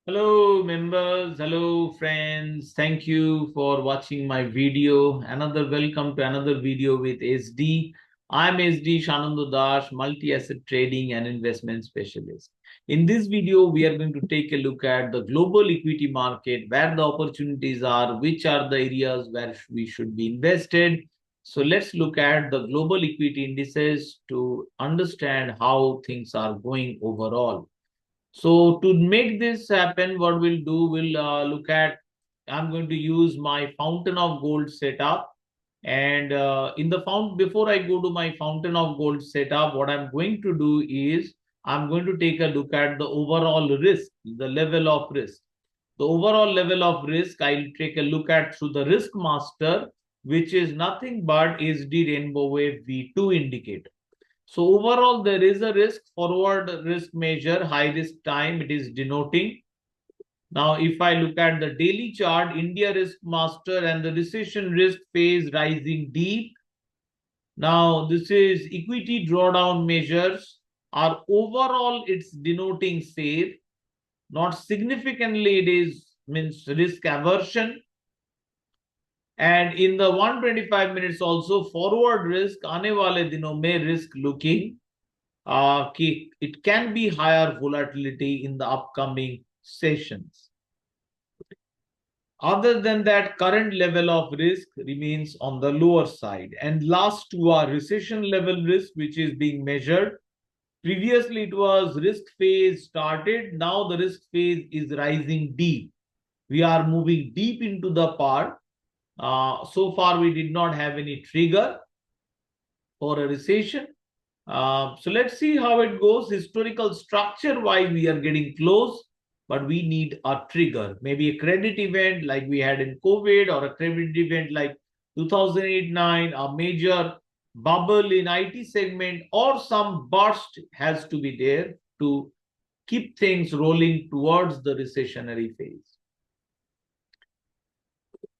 Hello members, hello friends. Thank you for watching my video. Welcome to another video with SD. I'm SD Shanando Das, multi-asset trading and investment specialist. In this video, we are going to take a look at the global equity market, where the opportunities are, which are the areas where we should be invested. So let's look at the global equity indices to understand how things are going overall. So to make this happen, what we'll do, we'll look at, I'm going to use my fountain of gold setup. And before I go to my fountain of gold setup, what I'm going to do is I'm going to take a look at the overall risk, the level of risk. The overall level of risk, I'll take a look at through the risk master, which is nothing but SD Rainbow Wave V2 indicator. So overall, there is a risk, forward risk measure, high risk time, it is denoting. Now, if I look at the daily chart, India risk master and the recession risk phase rising deep. Now, this is equity drawdown measures are overall, it's denoting safe. Not significantly, it is means risk aversion. And in the 125 minutes also, forward risk, aane wale dinon mein risk looking it can be higher volatility in the upcoming sessions. Other than that, current level of risk remains on the lower side. And last two are recession level risk, which is being measured. Previously, it was risk phase started. Now the risk phase is rising deep. We are moving deep into the part. So far, we did not have any trigger for a recession. So let's see how it goes. Historical structure wise, we are getting close, but we need a trigger. Maybe a credit event like we had in COVID, or a credit event like 2008-9, a major bubble in IT segment, or some burst has to be there to keep things rolling towards the recessionary phase.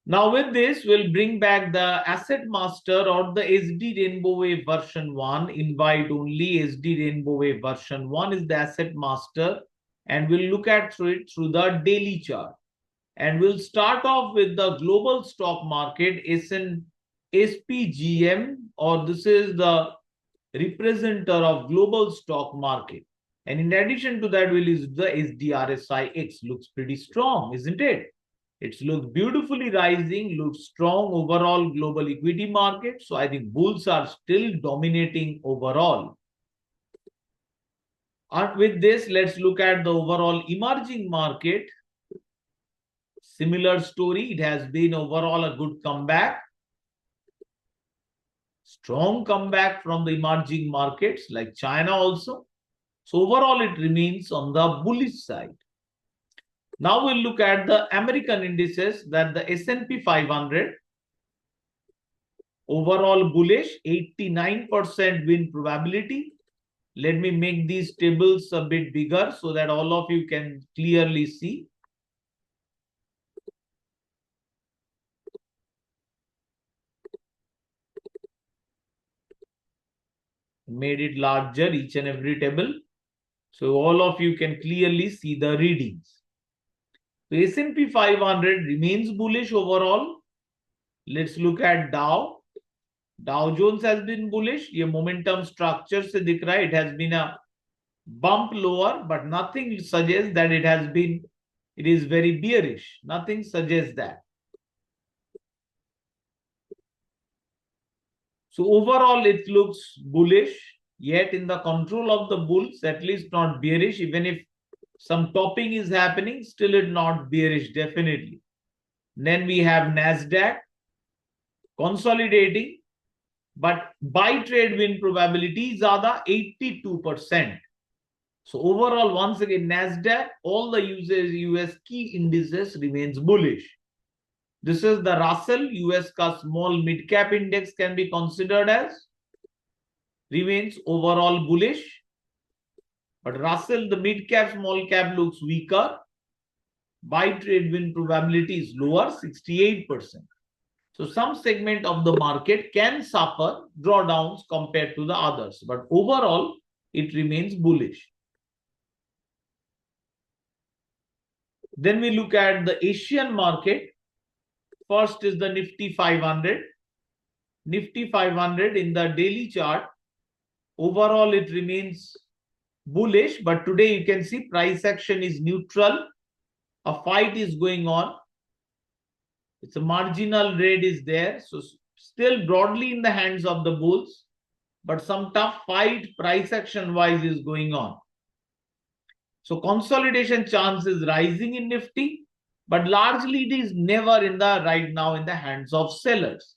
Now with this, we'll bring back the Asset Master or the SD Rainbow Wave version 1. Invite only SD Rainbow Wave version 1 is the Asset Master. And we'll look at through it through the daily chart. And we'll start off with the global stock market, SPGM, or this is the representative of global stock market. And in addition to that, we'll use the SDRSI-X. Looks pretty strong, isn't it? It looks beautifully rising, looks strong overall global equity market. So I think bulls are still dominating overall. And with this, let's look at the overall emerging market. Similar story. It has been overall a good comeback. Strong comeback from the emerging markets like China also. So overall, it remains on the bullish side. Now we'll look at the American indices, that the S&P 500, overall bullish, 89% win probability. Let me make these tables a bit bigger so that all of you can clearly see. Made it larger, each and every table. So all of you can clearly see the readings. So S&P 500 remains bullish overall. Let's look at Dow. Dow Jones has been bullish. ये momentum structure से दिख रहा है. It has been a bump lower, but nothing suggests that it is very bearish. Nothing suggests that. So overall, it looks bullish, yet in the control of the bulls, at least not bearish. Even if some topping is happening, still it not bearish, definitely. Then we have NASDAQ consolidating, but buy trade win probability is 82%. So overall, once again, NASDAQ, all the US key indices remains bullish. This is the Russell, US ka small mid cap index can be considered as remains overall bullish. But Russell, the mid cap, small cap looks weaker. Buy trade win probability is lower, 68%. So some segment of the market can suffer drawdowns compared to the others. But overall, it remains bullish. Then we look at the Asian market. First is the Nifty 500. Nifty 500 in the daily chart. Overall, it remains bullish, but today you can see price action is neutral. A fight is going on. It's a marginal red is there. So still broadly in the hands of the bulls, but some tough fight price action wise is going on. So consolidation chance is rising in Nifty, but largely it is never in the right now in the hands of sellers.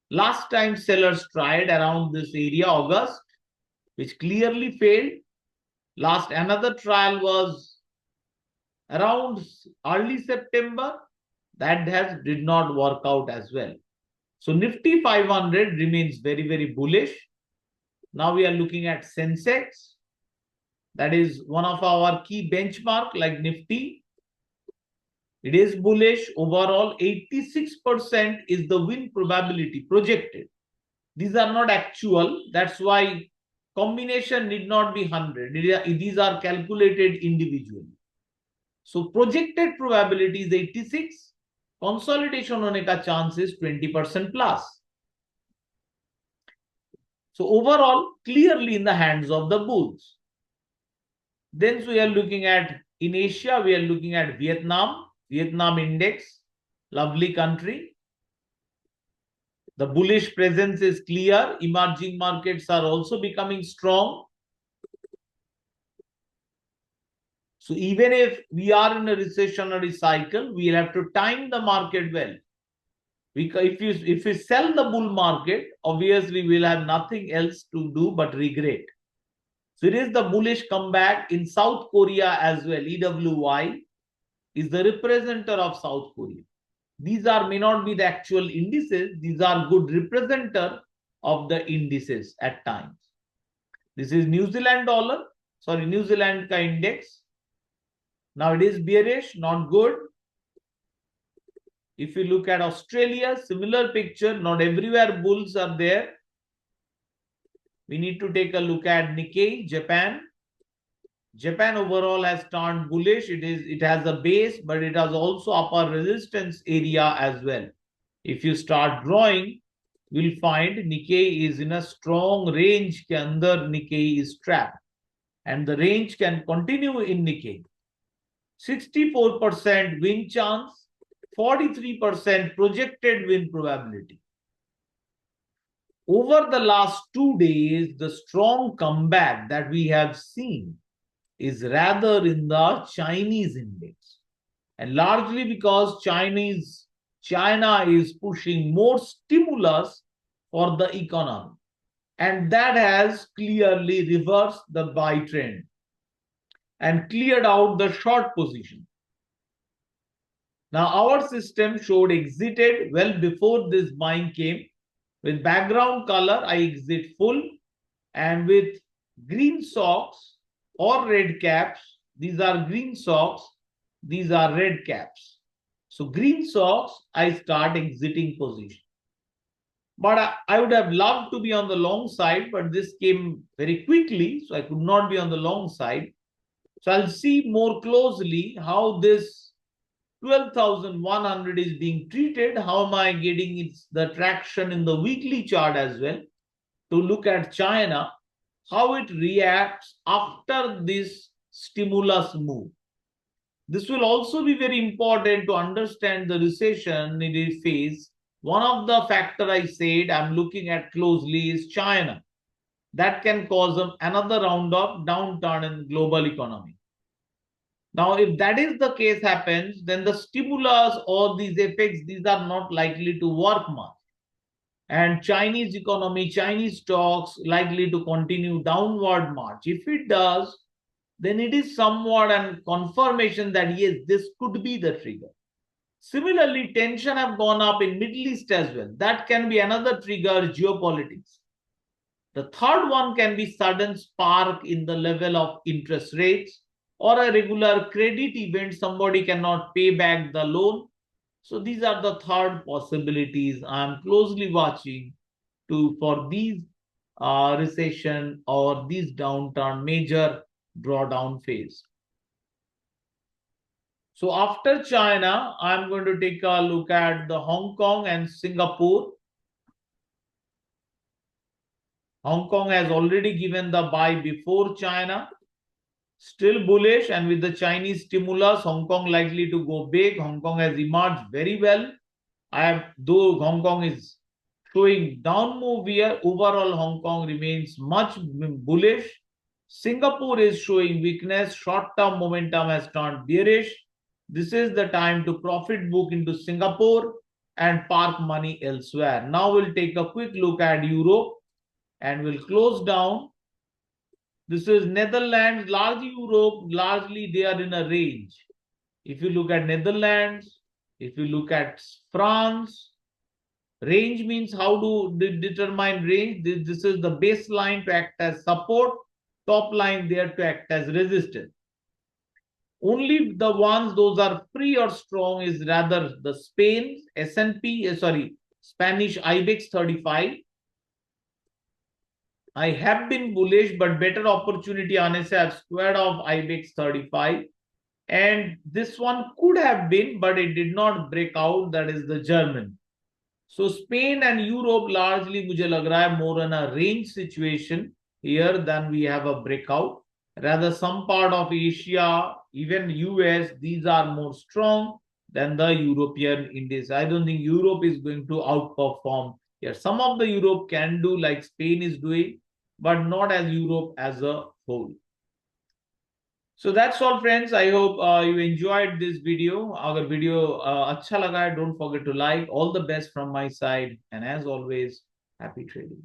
Last time sellers tried around this area, August, which clearly failed. Last another trial was around early September. That did not work out as well. So Nifty 500 remains very, very bullish. Now we are looking at Sensex. That is one of our key benchmark like Nifty. It is bullish. Overall, 86% is the win probability projected. These are not actual. That's why combination need not be 100. These are calculated individually. So projected probability is 86. Consolidation होने का chance is 20% plus. So overall, clearly in the hands of the bulls. Then we are looking at, in Asia, we are looking at Vietnam index, lovely country. The bullish presence is clear. Emerging markets are also becoming strong. So even if we are in a recessionary cycle, we'll have to time the market well. If we sell the bull market, obviously we'll have nothing else to do but regret. So it is the bullish comeback in South Korea as well. EWY is the representative of South Korea. These may not be the actual indices. These are good representative of the indices at times. This is New Zealand dollar. Sorry, New Zealand ka index. Now it is bearish, not good. If you look at Australia, similar picture. Not everywhere bulls are there. We need to take a look at Nikkei, Japan. Japan overall has turned bullish. It has a base, but it has also upper resistance area as well. If you start drawing, we'll find Nikkei is in a strong range ke andar Nikkei is trapped. And the range can continue in Nikkei. 64% win chance, 43% projected win probability. Over the last 2 days, the strong comeback that we have seen is rather in the Chinese index. And largely because China is pushing more stimulus for the economy. And that has clearly reversed the buy trend and cleared out the short position. Now our system showed exited well before this buying came. With background color, I exit full, and with green socks or red caps, these are green socks, these are red caps. So green socks, I start exiting position. But I would have loved to be on the long side, but this came very quickly, so I could not be on the long side. So I'll see more closely how this 12,100 is being treated. How am I getting the traction in the weekly chart as well to look at China, how it reacts after this stimulus move. This will also be very important to understand the recession it will face. One of the factors I said I'm looking at closely is China. That can cause another round of downturn in global economy. Now, if that is the case happens, then the stimulus or these effects, these are not likely to work much. And Chinese economy, Chinese stocks likely to continue downward march. If it does, then it is somewhat a confirmation that yes, this could be the trigger. Similarly, tension have gone up in Middle East as well. That can be another trigger, geopolitics. The third one can be sudden spark in the level of interest rates, or a regular credit event, somebody cannot pay back the loan. So these are the third possibilities I'm closely watching for these recession or these downturn major drawdown phase. So after China, I'm going to take a look at the Hong Kong and Singapore. Hong Kong has already given the buy before China. Still bullish, and with the Chinese stimulus, Hong Kong likely to go big. Hong Kong has emerged very well. Though Hong Kong is showing down move here, overall Hong Kong remains much bullish. Singapore is showing weakness. Short-term momentum has turned bearish. This is the time to profit book into Singapore and park money elsewhere. Now we'll take a quick look at Europe and we'll close down. This is Netherlands, large Europe, largely they are in a range. If you look at Netherlands, if you look at France, range means how to determine range. This is the baseline to act as support, top line there to act as resistance. Only the ones those are free or strong is rather the Spain, Spanish IBEX 35. I have been bullish, but better opportunity aane se I've squared off IBEX 35. And this one could have been, but it did not break out. That is the German. So Spain and Europe largely mujhe lag raha hai more in a range situation here than we have a breakout. Rather, some part of Asia, even US, these are more strong than the European indices. I don't think Europe is going to outperform here. Some of the Europe can do like Spain is doing, but not as Europe as a whole. So that's all, friends. I hope you enjoyed this video. Agar video अच्छा लगा है, don't forget to like. All the best from my side. And as always, happy trading.